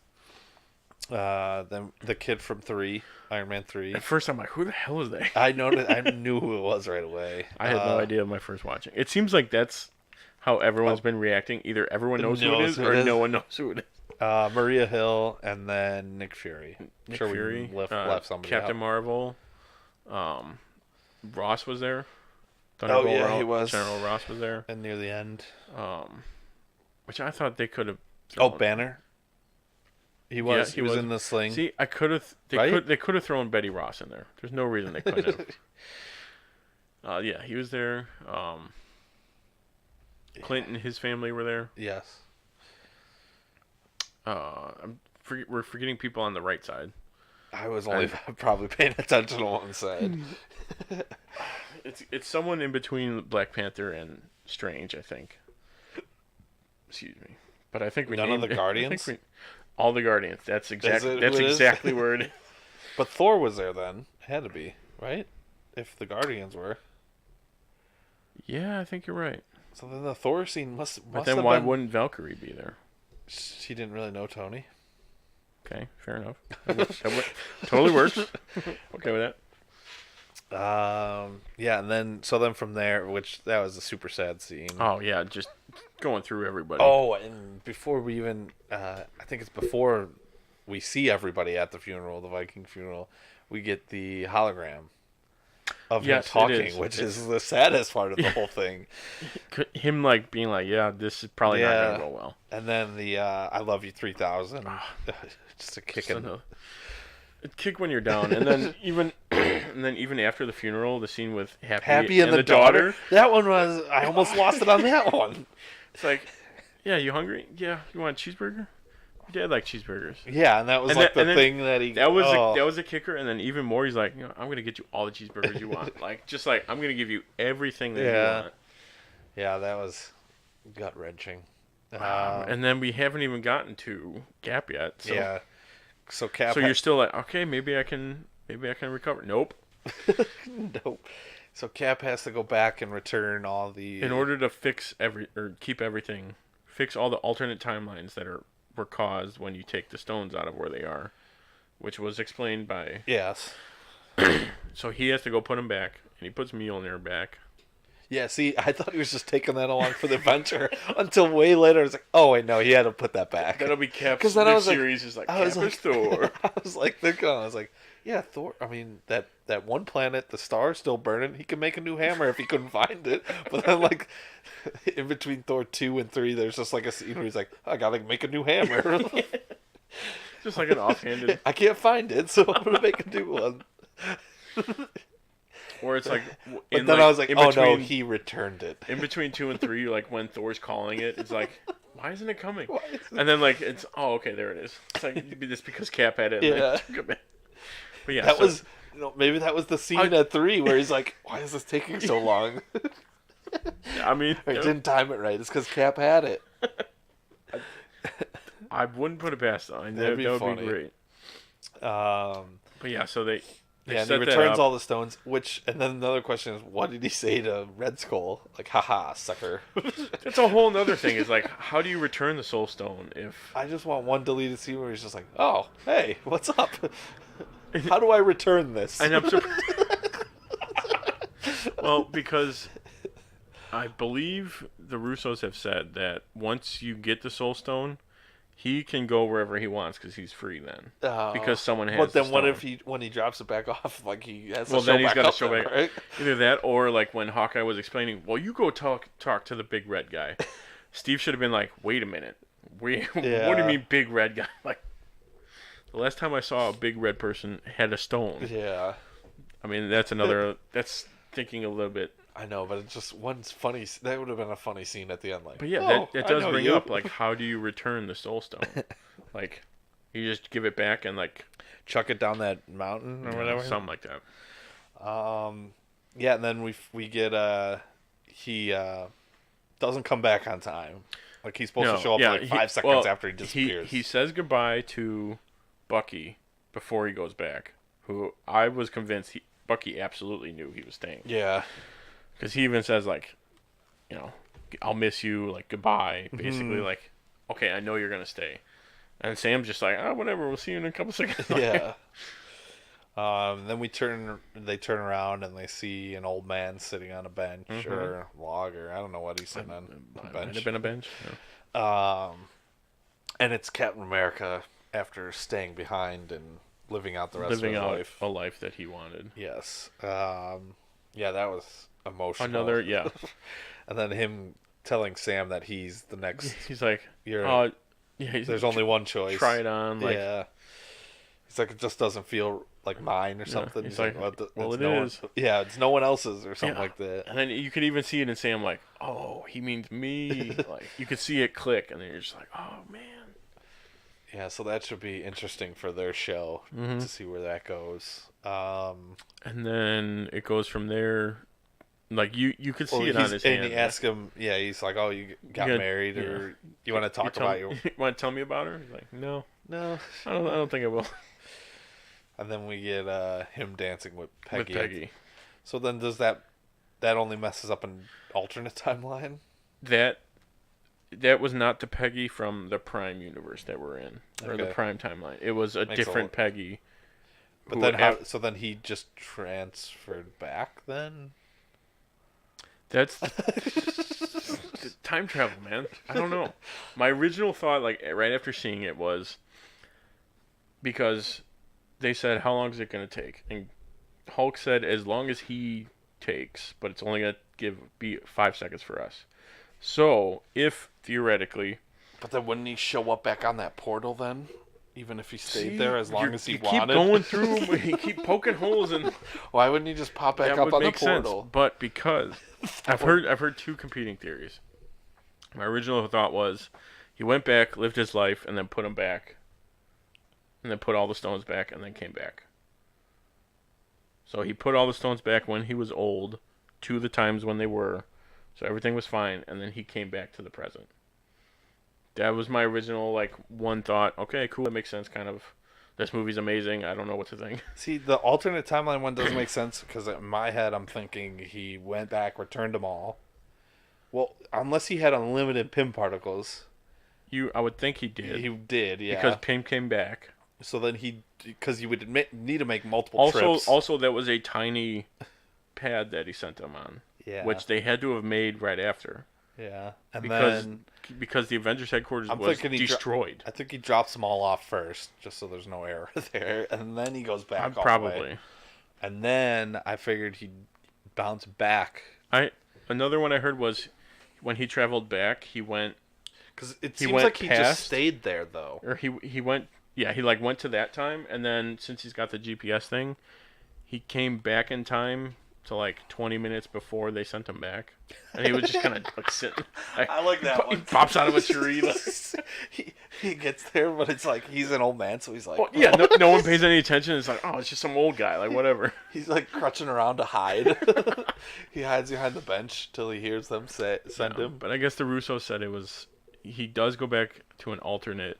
Then the kid from 3, Iron Man 3. At first, I'm like, who the hell is that? I noticed. I knew who it was right away. I had no idea my first watching. It seems like that's how everyone's been reacting. Either everyone knows who it is, or no one knows who it is. Maria Hill and then Nick Fury. Nick Fury. Left somebody Captain out. Marvel. Ross was there. Oh yeah, he was. General Ross was there. And near the end. Which I thought they could have. Banner. He was. Yeah, he was in the sling. See, I could have. They could have thrown Betty Ross in there. There's no reason they couldn't have. Yeah, he was there. Clint and his family were there. Yes. We're forgetting people on the right side. I was only probably paying attention to one side. It's someone in between Black Panther and Strange, I think. Excuse me, but I think we none of the Guardians. All the Guardians. That's exactly where it is. But Thor was there then. It had to be, right? If the Guardians were. Yeah, I think you're right. So then the Thor scene must But then why wouldn't Valkyrie be there? She didn't really know Tony. Okay, fair enough. Totally works. Okay with that. Yeah, and then from there, which that was a super sad scene. Oh yeah, just going through everybody. Oh, and before we even, I think it's before we see everybody at the funeral, the Viking funeral, we get the hologram of him talking, which is the saddest part of the whole thing. Him like being like, yeah, this is probably not gonna go well. And then the "I love you 3000," just a kick in. A kick when you're down, and then even after the funeral, the scine with Happy and the daughter. That one was, I almost lost it on that one. It's like, yeah, you hungry? Yeah, you want a cheeseburger? Dad like cheeseburgers. Yeah, and that was the thing that he. That was a kicker, and then even more, he's like, I'm gonna get you all the cheeseburgers you want. I'm gonna give you everything that you want. Yeah, that was gut wrenching. And then we haven't even gotten to Cap yet. So. Yeah. So Cap. So you're still like, okay, maybe I can recover. Nope. Nope. So Cap has to go back and return all the. In order to keep everything, fix all the alternate timelines that were caused when you take the stones out of where they are, which was explained by. Yes. So he has to go put them back, and he puts Mjolnir back. Yeah, see, I thought he was just taking that along for the adventure until way later. I was like, oh, wait, no, he had to put that back. That'll be Cap's next series. Is like, Cap is Thor. I was like, thinking, I was like, yeah, Thor, I mean, that one planet, the star's still burning. He could make a new hammer if he couldn't find it. But then, like, in between Thor 2 and 3, there's just, like, a scene where he's like, I gotta make a new hammer. Just like an offhanded. I can't find it, so I'm gonna make a new one. Or it's like, but then I was like, oh no, he returned it. In between 2 and 3, like when Thor's calling it, it's like, why isn't it coming? And then like it's, oh okay, there it is. It's like this because Cap had it. Yeah. But yeah, that was, maybe that was the scene at 3 where he's like, why is this taking so long? I mean, I didn't time it right. It's because Cap had it. I wouldn't put it past them. That would be great. But yeah, so they and he returns all the stones, and then another question is, what did he say to Red Skull? Like, haha, sucker. That's a whole nother thing, is like, how do you return the Soul Stone if... I just want one deleted scene where he's just like, oh, hey, what's up? How do I return this? And I'm surprised... Well, because I believe the Russos have said that once you get the Soul Stone, he can go wherever he wants because he's free then. Oh. Because someone has. But then the what stone. if when he drops it back off, like he has Well, to then show he's back got to up show then, back. right? Either that or like when Hawkeye was explaining, well, you go talk to the big red guy. Steve should have been like, wait a minute. What do you mean big red guy? Like, the last time I saw a big red person had a stone. Yeah. I mean, that's thinking a little bit. I know, but it's just one's funny. That would have been a funny scene at the end. Like, But yeah, oh, that I does know bring you. up, like, how do you return the soul stone? Like, you just give it back and, like, chuck it down that mountain or whatever. Something like that. Yeah, and then we get he doesn't come back on time. Like he's supposed to show up like 5 seconds after he disappears. He says goodbye to Bucky before he goes back. Who I was convinced Bucky absolutely knew he was staying. Yeah, because he even says like, I'll miss you, like goodbye. Basically, like, okay, I know you're gonna stay. And Sam's just like, whatever. We'll see you in a couple seconds. Yeah. Then they turn around and they see an old man sitting on a bench or log or I don't know what he's sitting on. A bench. Might have been a bench. Yeah. And it's Captain America after staying behind and living out the rest of his life. A life that he wanted. Yes. Yeah, that was emotional. And then him telling Sam that he's the next. He's like, there's only one choice. Try it on. Like, yeah. He's like, it just doesn't feel like mine or something. He's like, well, it is. Yeah, it's no one else's or something like that. And then you could even see it in Sam, like, oh, he means me. Like, you could see it click, and then you're just like, oh, man. Yeah, so that should be interesting for their show to see where that goes. And then it goes from there. Like, you could see it on his hand. And he asks him, he's like, oh, you got married, or you want to talk about your... You want to tell me about her? He's like, no. No. I don't think I will. And then we get him dancing with Peggy. With Peggy. So then does that only messes up an alternate timeline? That was not the Peggy from the Prime universe that we're in, or the Prime timeline. It was a different Peggy. But then so then he just transferred back then? That's time travel, man. I don't know. My original thought, like right after seeing it, was because they said, how long is it going to take? And Hulk said, as long as he takes, but it's only going to be 5 seconds for us. So, if, theoretically... But then wouldn't he show up back on that portal then? Even if he stayed there as long as he wanted? You keep going through them, you keep poking holes in... Why wouldn't he just pop back up on the portal? Sense, but because... I've heard two competing theories. My original thought was, he went back, lived his life, and then put him back. And then put all the stones back, and then came back. So he put all the stones back when he was old, to the times when they were, so everything was fine, and then he came back to the present. That was my original, like, one thought. Okay, cool, that makes sense, kind of. This movie's amazing, I don't know what to think. See, the alternate timeline one doesn't make sense, because in my head I'm thinking he went back, returned them all. Well, unless he had unlimited Pym particles. I would think he did. He did, yeah. Because Pym came back. So then because you would need to make multiple trips. Also, that was a tiny pad that he sent them on. Yeah. Which they had to have made right after. Yeah. And because the Avengers headquarters was destroyed. I think he drops them all off first, just so there's no error there. And then he goes back probably. And then I figured he'd bounce back. Another one I heard was when he traveled back, he went... Because it seems like he just stayed there, though. Or he went... Yeah, he like went to that time, and then since he's got the GPS thing, he came back in time to like 20 minutes before they sent him back, and he was just kind of like sitting. I like that one. He pops out of a tree. Like, he gets there, but it's like he's an old man, so he's like, no one pays any attention. It's like, oh, it's just some old guy, like whatever. He's like crutching around to hide. He hides behind the bench till he hears them send him. But I guess the Russo said he does go back to an alternate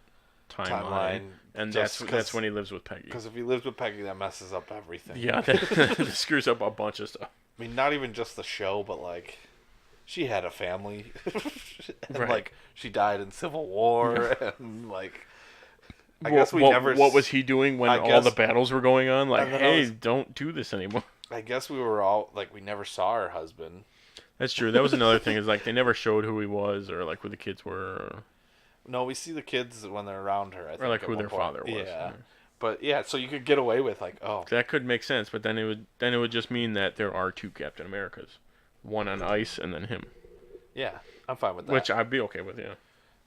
timeline. And that's when he lives with Peggy. Because if he lives with Peggy, that messes up everything. Yeah, that screws up a bunch of stuff. I mean, not even just the show, but like, she had a family, and right. like she died in Civil War, and like, I guess we never. What was he doing when all the battles were going on? Like, hey, don't do this anymore. I guess we were all like, we never saw her husband. That's true. That was another thing. Is like they never showed who he was or like who the kids were. No, we see the kids when they're around her. I think, Or like at who one their point. father was. Yeah. But yeah, so you could get away with like, oh, That could make sense, but then it would just mean that there are 2 Captain Americas. One on ice and then him. yeah, I'm fine with that. Which I'd be okay with, yeah.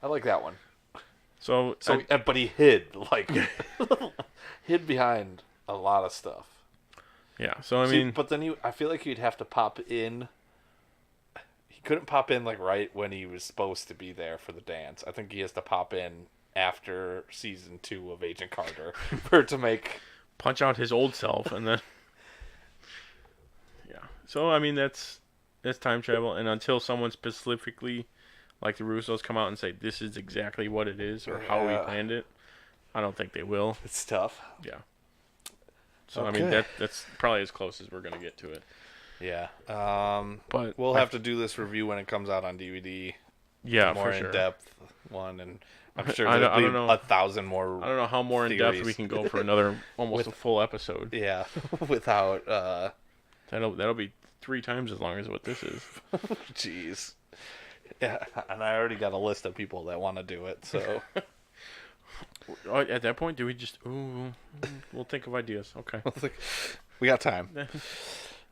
I like that one. So But he hid like hid behind a lot of stuff. yeah. So I mean, but then I feel like he'd have to pop in. He couldn't pop in like right when he was supposed to be there for the dance. I think he has to pop in after season 2 of Agent Carter for it to make punch out his old self and then yeah. So I mean that's time travel, and until someone specifically like the Russos come out and say this is exactly what it is or how we planned it, I don't think they will. It's tough. Yeah. So Okay. I mean that's probably as close as we're gonna get to it. Yeah. But we'll have to do this review when it comes out on DVD. Yeah, More for sure. in depth one, and I'm sure I there'll don't be know. 1,000 more. I don't know how more in depth we theories. can go for another almost a full episode. Yeah, without. That'll be 3 times as long as what this is. Jeez. Yeah, and I already got a list of people that want to do it. So Oh, at that point, do we just we'll think of ideas? Okay. we got time.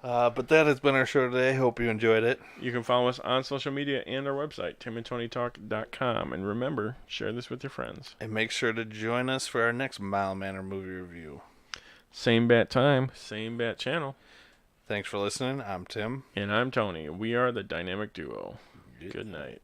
But that has been our show today. Hope you enjoyed it. You can follow us on social media and our website, timandtonytalk.com. And remember, share this with your friends. And make sure to join us for our next Mile Manor movie review. Same bat time, same bat channel. Thanks for listening. I'm Tim. And I'm Tony. We are the Dynamic Duo. Good night.